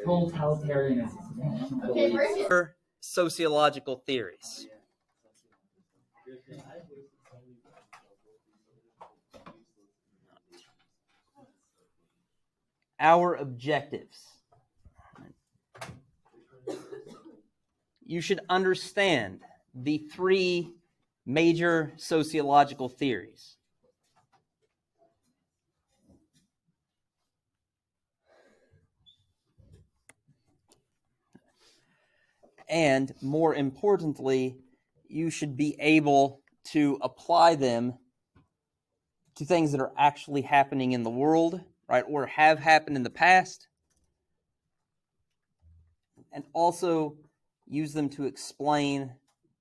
Totalitarianism. Sociological theories. Our objectives. You should understand the three major sociological theories. And more importantly, you should be able to apply them to things that are actually happening in the world, right, or have happened in the past, and also use them to explain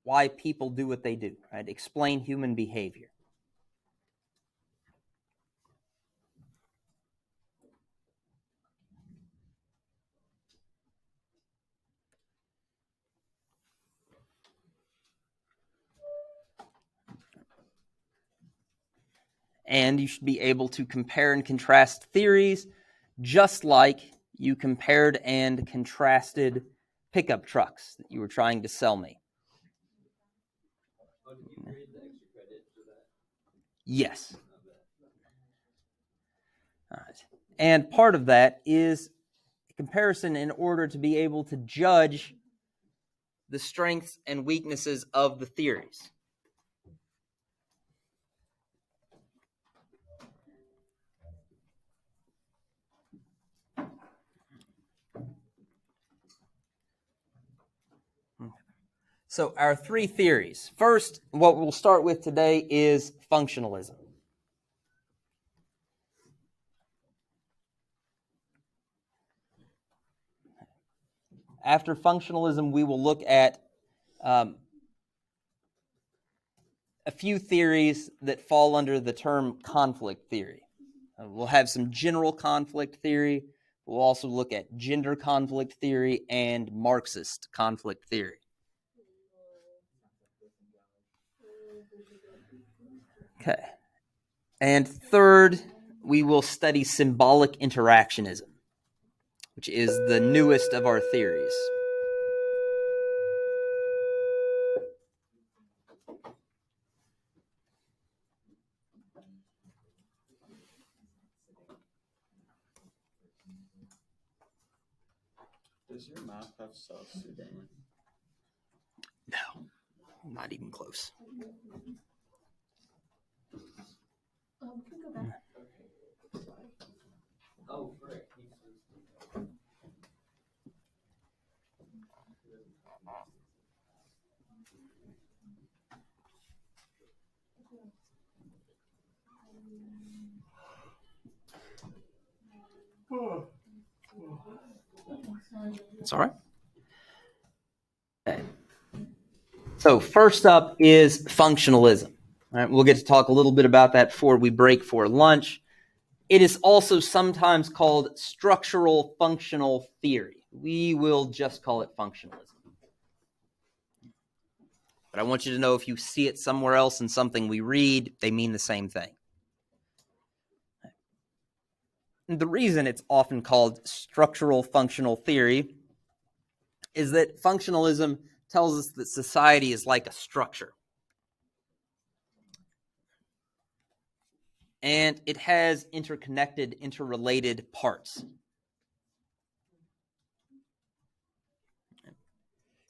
why people do what they do, right? Explain human behavior. And you should be able to compare and contrast theories just like you compared and contrasted pickup trucks that you were trying to sell me. Yes. All right. And part of that is a comparison in order to be able to judge the strengths and weaknesses of the theories. So our three theories. First, what we'll start with today is functionalism. After functionalism, we will look at a few theories that fall under the term conflict theory. We'll have some general conflict theory. We'll also look at gender conflict theory and Marxist conflict theory. Okay. And third, we will study symbolic interactionism, which is the newest of our theories. Does your map have South Sudan? No, not even close. Oh, great. It's all right. Okay. So first up is functionalism. All right, we'll get to talk a little bit about that before we break for lunch. It is also sometimes called structural functional theory. We will just call it functionalism. But I want you to know if you see it somewhere else in something we read, they mean the same thing. And the reason it's often called structural functional theory is that functionalism tells us that society is like a structure. And it has interconnected, interrelated parts.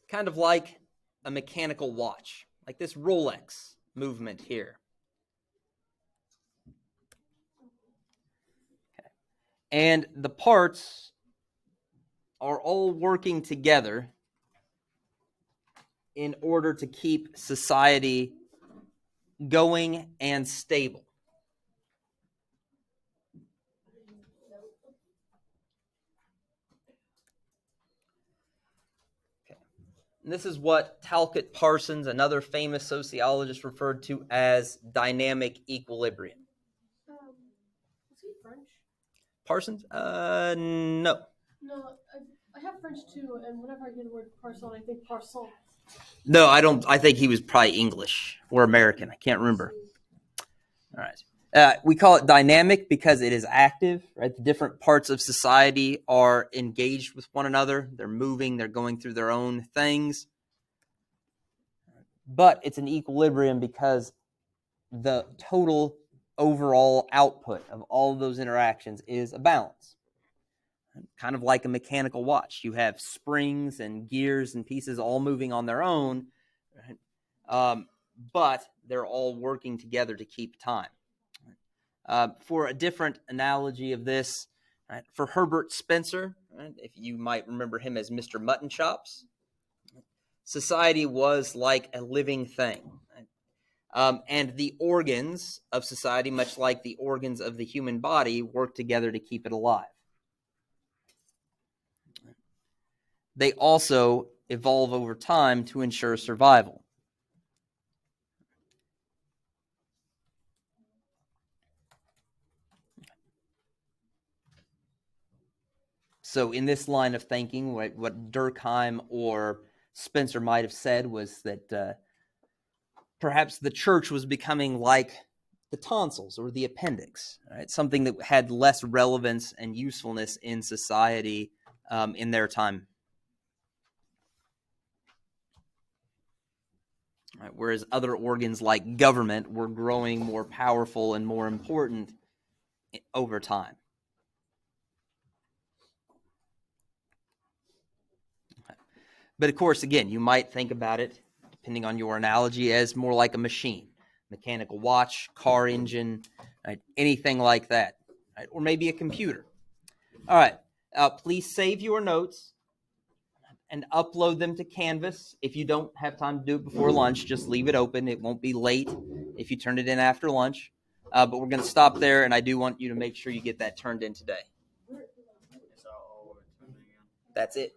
Kind of like a mechanical watch, like this Rolex movement here. Okay. And the parts are all working together in order to keep society going and stable. And this is what Talcott Parsons, another famous sociologist, referred to as dynamic equilibrium. Is he French? Parsons? No. No, I have French too, and whenever I hear the word parson, I think parson. No, I don't. I think he was probably English or American. I can't remember. All right. We call it dynamic because it is active, right? The different parts of society are engaged with one another. They're moving, they're going through their own things. But it's an equilibrium because the total overall output of all of those interactions is a balance. Kind of like a mechanical watch. You have springs and gears and pieces all moving on their own, right? But they're all working together to keep time. For a different analogy of this, right, for Herbert Spencer, right, if you might remember him as Mr. Mutton Chops, society was like a living thing. Right? And the organs of society, much like the organs of the human body, work together to keep it alive. They also evolve over time to ensure survival. So in this line of thinking, what Durkheim or Spencer might have said was that perhaps the church was becoming like the tonsils or the appendix, right? Something that had less relevance and usefulness in society in their time. Right? Whereas other organs like government were growing more powerful and more important over time. But of course, again, you might think about it, depending on your analogy, as more like a machine. Mechanical watch, car engine, right? Anything like that. Right? Or maybe a computer. All right. Please save your notes and upload them to Canvas. If you don't have time to do it before lunch, just leave it open. It won't be late if you turn it in after lunch. But we're going to stop there, and I do want you to make sure you get that turned in today. That's it.